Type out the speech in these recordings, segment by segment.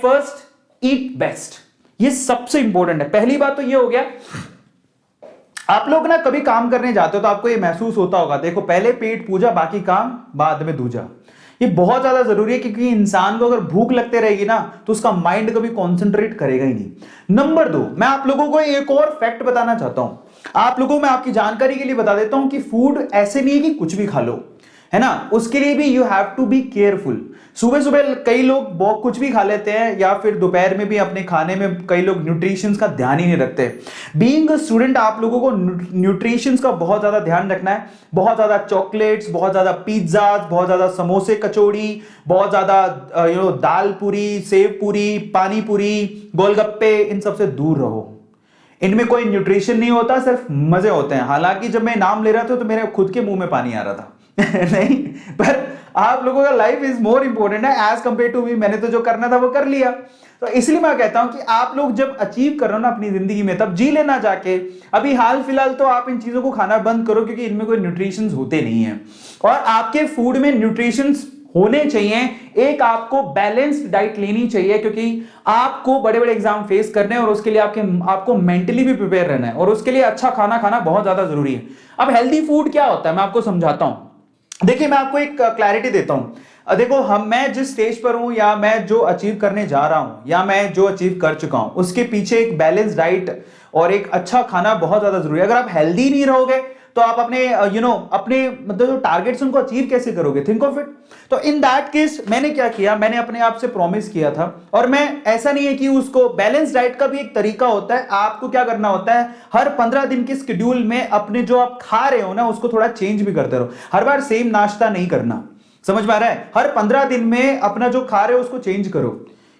First, ईट best. ये सबसे important है। पहली बात तो ये हो गया, आप लोग ना कभी काम करने जाते हो तो आपको ये महसूस होता होगा, देखो पहले पेट पूजा बाकी काम बाद में दूजा। ये बहुत ज्यादा जरूरी है, क्योंकि इंसान को अगर भूख लगते रहेगी ना तो उसका माइंड कभी कॉन्सेंट्रेट करेगा ही नहीं। नंबर 2, मैं आप लोगों को एक और फैक्ट बताना चाहता हूं, आप लोगों में आपकी जानकारी के लिए बता देता हूं कि फूड ऐसे नहीं है कि कुछ भी खा लो, है ना, उसके लिए भी you have to be careful. सुबह सुबह कई लोग बहुत कुछ भी खा लेते हैं, या फिर दोपहर में भी अपने खाने में कई लोग न्यूट्रिशंस का ध्यान ही नहीं रखते। बीइंग अ स्टूडेंट आप लोगों को न्यूट्रिशंस का बहुत ज्यादा ध्यान रखना है। बहुत ज्यादा चॉकलेट्स, बहुत ज्यादा पिज्जा, बहुत ज्यादा समोसे कचौड़ी, बहुत ज्यादा दाल पूरी, सेव पूरी, पानी पूरी, गोलगप्पे, इन सबसे दूर रहो। इनमें कोई न्यूट्रिशन नहीं होता, सिर्फ मजे होते हैं। हालांकि जब मैं नाम ले रहा था तो मेरे खुद के मुंह में पानी आ रहा था नहीं, पर आप लोगों का लाइफ इज मोर इंपॉर्टेंट है एज कंपेयर टू मी। मैंने तो जो करना था वो कर लिया, तो इसलिए मैं कहता हूं कि आप लोग जब अचीव कर रहे हो ना अपनी जिंदगी में, तब जी लेना जाके। अभी हाल फिलहाल तो आप इन चीजों को खाना बंद करो, क्योंकि इनमें कोई न्यूट्रिशंस होते नहीं है। और आपके फूड में न्यूट्रिशंस होने चाहिए। एक आपको बैलेंस्ड डाइट लेनी चाहिए, क्योंकि आपको बड़े बड़े एग्जाम फेस करने हैं और उसके लिए आपको मेंटली भी प्रिपेयर रहना है, और उसके लिए अच्छा खाना खाना बहुत ज्यादा जरूरी है। अब हेल्दी फूड क्या होता है मैं आपको समझाता हूं। देखिए मैं आपको एक क्लैरिटी देता हूं। देखो मैं जिस स्टेज पर हूं, या मैं जो अचीव करने जा रहा हूं, या मैं जो अचीव कर चुका हूं, उसके पीछे एक बैलेंस डाइट और एक अच्छा खाना बहुत ज्यादा जरूरी है। अगर आप हेल्दी नहीं रहोगे तो आप अपने अपने मतलब जो टारगेट्स उनको अचीव कैसे करोगे? Think of it. तो इन दैट केस मैंने क्या किया, मैंने अपने आप से प्रॉमिस किया था, और मैं ऐसा नहीं है कि उसको बैलेंस डाइट का भी एक तरीका होता है। आपको क्या करना होता है, हर 15 दिन के शेड्यूल में अपने जो आप खा रहे हो ना उसको थोड़ा चेंज भी करते रहो। हर बार सेम नाश्ता नहीं करना, समझ में आ रहा है? हर 15 दिन में अपना जो खा रहे हो उसको चेंज करो,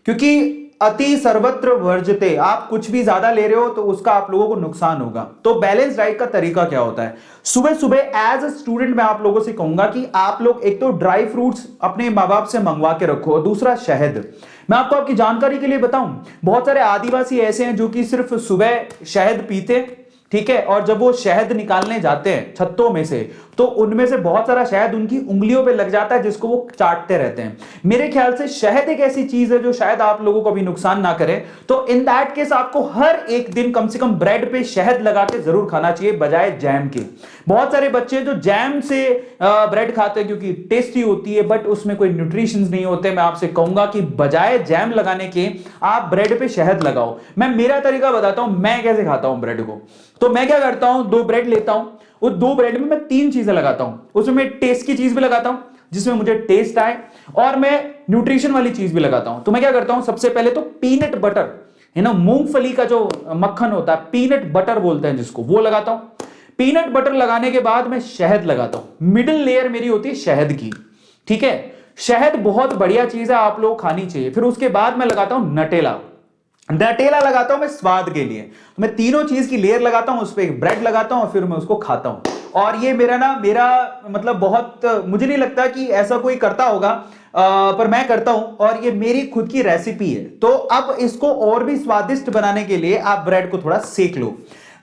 क्योंकि अति सर्वत्र वर्जते, आप कुछ भी ज्यादा ले रहे हो तो उसका आप लोगों को नुकसान होगा। तो बैलेंस डाइट का तरीका क्या होता है? सुबह सुबह एज अ स्टूडेंट मैं आप लोगों से कहूंगा कि आप लोग एक तो ड्राई फ्रूट्स अपने माँ बाप से मंगवा के रखो, और दूसरा शहद। मैं आपको आपकी जानकारी के लिए बताऊं, बहुत सारे आदिवासी ऐसे हैं जो कि सिर्फ सुबह शहद पीते, ठीक है, और जब वो शहद निकालने जाते हैं छत्तों में से, तो उनमें से बहुत सारा शहद उनकी उंगलियों पे लग जाता है, जिसको वो चाटते रहते हैं। मेरे ख्याल से शहद एक ऐसी चीज है जो शायद आप लोगों को भी नुकसान ना करे। तो इन दैट केस आपको हर एक दिन कम से कम ब्रेड पे शहद लगा के जरूर खाना चाहिए, बजाय जैम के। बहुत सारे बच्चे जो जैम से ब्रेड खाते हैं क्योंकि टेस्टी होती है, बट उसमें कोई न्यूट्रिशंस नहीं होते। मैं आपसे कहूंगा कि बजाय जैम लगाने के आप ब्रेड पे शहद लगाओ। मैं मेरा तरीका बताता हूं, मैं कैसे खाता हूं ब्रेड को। तो मैं क्या करता हूं, 2 ब्रेड लेता हूं, उस 2 ब्रेड में मैं 3 चीजें लगाता हूं। उसमें मैं टेस्ट की चीज भी लगाता हूं जिसमें मुझे टेस्ट आए, और मैं न्यूट्रिशन वाली चीज भी लगाता हूं। तो मैं क्या करता हूं, सबसे पहले तो पीनट बटर है ना, मूंगफली का जो मक्खन होता है, पीनट बटर बोलते हैं जिसको, वो लगाता हूं। पीनट बटर लगाने के बाद मैं शहद लगाता हूं। मिडिल लेयर मेरी होती है शहद की, ठीक है। शहद बहुत बढ़िया चीज है, आप लोग खानी चाहिए। फिर उसके बाद मैं लगाता हूं नटेला। नटेला लगाता हूं मैं स्वाद के लिए। मैं तीनों चीज की लेयर लगाता हूं, उस पर एक ब्रेड लगाता हूं, और फिर मैं उसको खाता हूं। और ये मेरा मतलब बहुत, मुझे नहीं लगता कि ऐसा कोई करता होगा, पर मैं करता हूं, और ये मेरी खुद की रेसिपी है। तो अब इसको और भी स्वादिष्ट बनाने के लिए आप ब्रेड को थोड़ा सेक लो।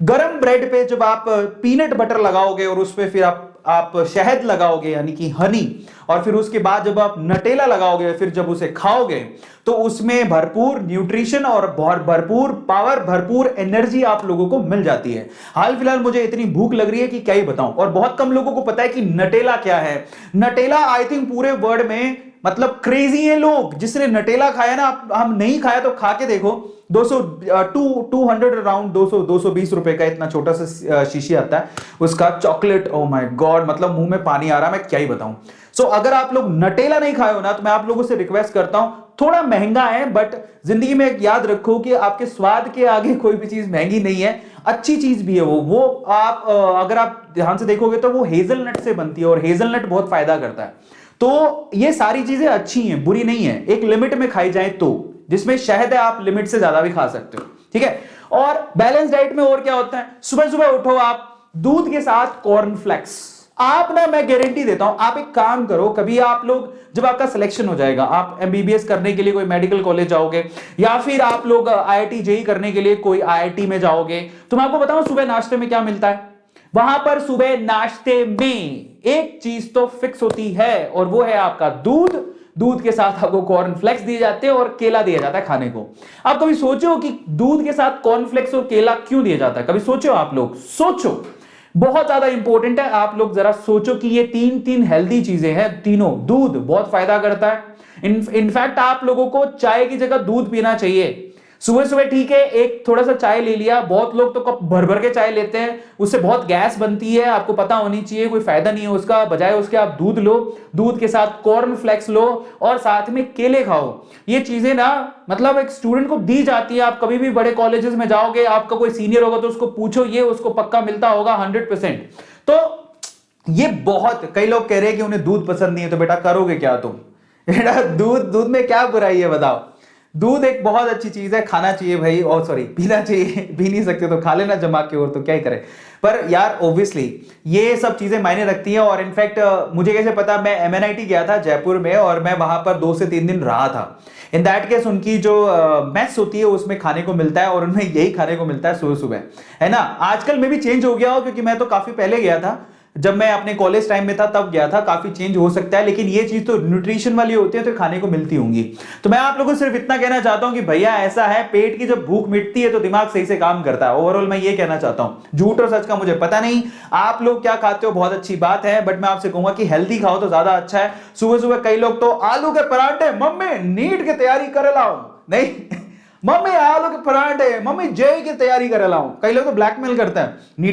गरम ब्रेड पे जब आप पीनट बटर लगाओगे और उस पे फिर आप शहद लगाओगे यानी कि हनी, और फिर उसके बाद जब आप नटेला लगाओगे, फिर जब उसे खाओगे तो उसमें भरपूर न्यूट्रिशन और भरपूर पावर, भरपूर एनर्जी आप लोगों को मिल जाती है। हाल फिलहाल मुझे इतनी भूख लग रही है कि क्या ही बताऊं, और बहुत कम लोगों को पता है कि नटेला क्या है। नटेला आई थिंक पूरे वर्ल्ड में मतलब क्रेजी है लोग। जिसने नटेला खाया ना, हम नहीं खाया तो खा के देखो। 200 अराउंड 220 रुपए का इतना छोटा सा शीशी आता है उसका चॉकलेट। ओ माय गॉड, मतलब मुंह में पानी आ रहा है, मैं क्या ही बताऊं। सो अगर आप लोग नटेला नहीं खाए हो ना, तो मैं आप लोगों से रिक्वेस्ट करता हूं, थोड़ा महंगा है, बट जिंदगी में याद रखो कि आपके स्वाद के आगे कोई भी चीज महंगी नहीं है। अच्छी चीज भी है वो आप अगर आप ध्यान से देखोगे तो वो हेजलनट से बनती है, और हेजलनट बहुत फायदा करता है। तो ये सारी चीजें अच्छी हैं, बुरी नहीं है, एक लिमिट में खाई जाए तो। जिसमें शहद है आप लिमिट से ज्यादा भी खा सकते हो, ठीक है। और बैलेंस डाइट में और क्या होता है, सुबह सुबह उठो आप दूध के साथ कॉर्नफ्लेक्स। आप ना, मैं गारंटी देता हूं, आप एक काम करो, कभी आप लोग जब आपका सिलेक्शन हो जाएगा, आप एमबीबीएस करने के लिए कोई मेडिकल कॉलेज जाओगे, या फिर आप लोग आईआईटी जेईई करने के लिए कोई आईआईटी में जाओगे, तो मैं आपको बताऊं सुबह नाश्ते में क्या मिलता है। वहां पर सुबह नाश्ते में एक चीज तो फिक्स होती है, और वो है आपका दूध, दूध के साथ आपको कॉर्नफ्लेक्स दिए जाते हैं और केला दिया जाता है खाने को। आप कभी सोचो कि दूध के साथ कॉर्नफ्लेक्स और केला क्यों दिया जाता है? कभी सोचो आप लोग? सोचो, बहुत ज्यादा इंपॉर्टेंट है। आप लोग जरा सोचो कि ये तीन हेल्दी चीजें हैं तीनों। दूध बहुत फायदा करता है, इनफैक्ट आप लोगों को चाय की जगह दूध पीना चाहिए। सुबह सुबह ठीक है एक थोड़ा सा चाय ले लिया, बहुत लोग तो कप भर भर के चाय लेते हैं, उससे बहुत गैस बनती है, आपको पता होनी चाहिए, कोई फायदा नहीं है उसका। बजाय उसके आप दूध लो, दूध के साथ कॉर्नफ्लेक्स लो और साथ में केले खाओ। ये चीजें ना मतलब एक स्टूडेंट को दी जाती है। आप कभी भी बड़े कॉलेजेस में जाओगे, आपका कोई सीनियर होगा तो उसको पूछो, ये उसको पक्का मिलता होगा 100%। तो ये बहुत, कई लोग कह रहे हैं कि उन्हें दूध पसंद नहीं है, तो बेटा करोगे क्या तुम? बेटा दूध में क्या बुराई है बताओ? दूध एक बहुत अच्छी चीज है, खाना चाहिए भाई, और सॉरी पीना चाहिए। पी नहीं सकते तो खा लेना जमा के, और तो क्या ही करें। पर यार ऑब्वियसली ये सब चीजें मायने रखती हैं। और इनफैक्ट मुझे कैसे पता, मैं MNIT गया था जयपुर में और मैं वहां पर 2 से 3 दिन रहा था। इन दैट केस उनकी जो मेस होती है उसमें खाने को मिलता है और उनमें यही खाने को मिलता है सुबह सुबह, है ना। आजकल में भी चेंज हो गया हो, क्योंकि मैं तो काफी पहले गया था, जब मैं अपने कॉलेज टाइम में था तब गया था। काफी चेंज हो सकता है, लेकिन ये चीज तो न्यूट्रिशन वाली होती है तो खाने को मिलती होंगी। तो मैं आप लोगों को सिर्फ इतना कहना चाहता हूं कि भैया ऐसा है, पेट की जब भूख मिटती है तो दिमाग सही से काम करता है। ओवरऑल मैं ये कहना चाहता हूं। झूठ और सच का मुझे पता नहीं, आप लोग क्या खाते हो बहुत अच्छी बात है, बट मैं आपसे कहूंगा कि हेल्दी खाओ तो ज्यादा अच्छा है। सुबह सुबह कई लोग तो आलू के पराठे, मम्मी नीट की तैयारी कर लाओ, नहीं मम्मी आलू के पराठे, मम्मी जेई की तैयारी कर लाओ। कई लोग तो ब्लैकमेल करते हैं, नीट